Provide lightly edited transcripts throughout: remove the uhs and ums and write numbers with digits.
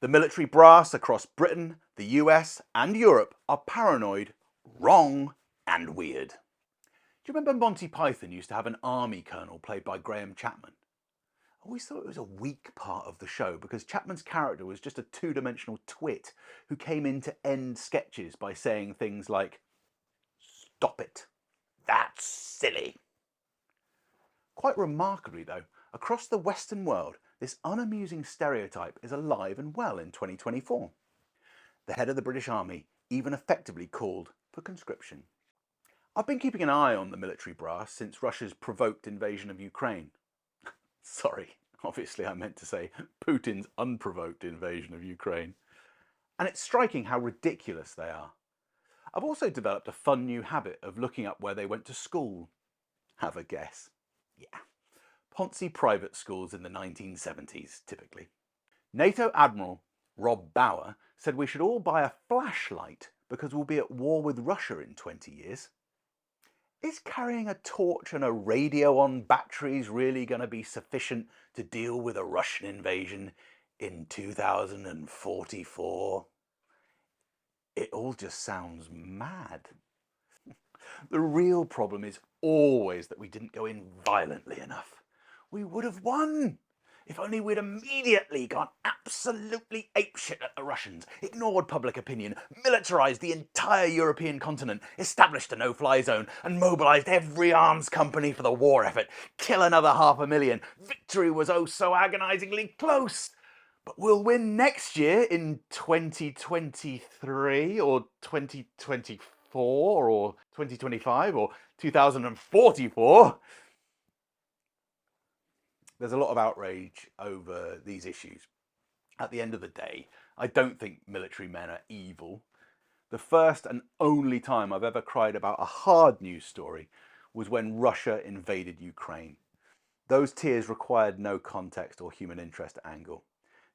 The military brass across Britain, the US, and Europe are paranoid, wrong, and weird. Do you remember Monty Python used to have an army colonel played by Graham Chapman? I always thought it was a weak part of the show because Chapman's character was just a two-dimensional twit who came in to end sketches by saying things like, "Stop it, that's silly." Quite remarkably though, across the Western world, this unamusing stereotype is alive and well in 2024. The head of the British Army even effectively called for conscription. I've been keeping an eye on the military brass since Russia's provoked invasion of Ukraine. Sorry, obviously I meant to say Putin's unprovoked invasion of Ukraine. And it's striking how ridiculous they are. I've also developed a fun new habit of looking up where they went to school. Have a guess. Yeah, Ponzi private schools in the 1970s, typically. NATO Admiral Rob Bauer said we should all buy a flashlight because we'll be at war with Russia in 20 years. Is carrying a torch and a radio on batteries really going to be sufficient to deal with a Russian invasion in 2044? It all just sounds mad. The real problem is always that we didn't go in violently enough. We would have won if only we'd immediately gone absolutely apeshit at the Russians, ignored public opinion, militarised the entire European continent, established a no-fly zone, and mobilised every arms company for the war effort. Kill another 500,000. Victory was oh so agonisingly close. But we'll win next year in 2023 or 2024 or 2025 or 2044. There's a lot of outrage over these issues. At the end of the day, I don't think military men are evil. The first and only time I've ever cried about a hard news story was when Russia invaded Ukraine. Those tears required no context or human interest angle.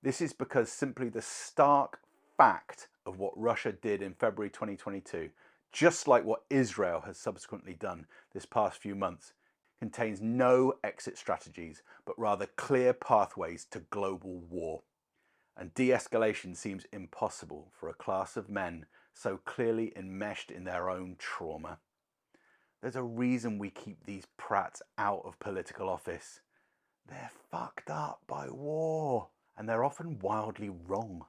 This is because simply the stark fact of what Russia did in February 2022, just like what Israel has subsequently done this past few months, contains no exit strategies, but rather clear pathways to global war. And de-escalation seems impossible for a class of men so clearly enmeshed in their own trauma. There's a reason we keep these prats out of political office. They're fucked up by war, and they're often wildly wrong.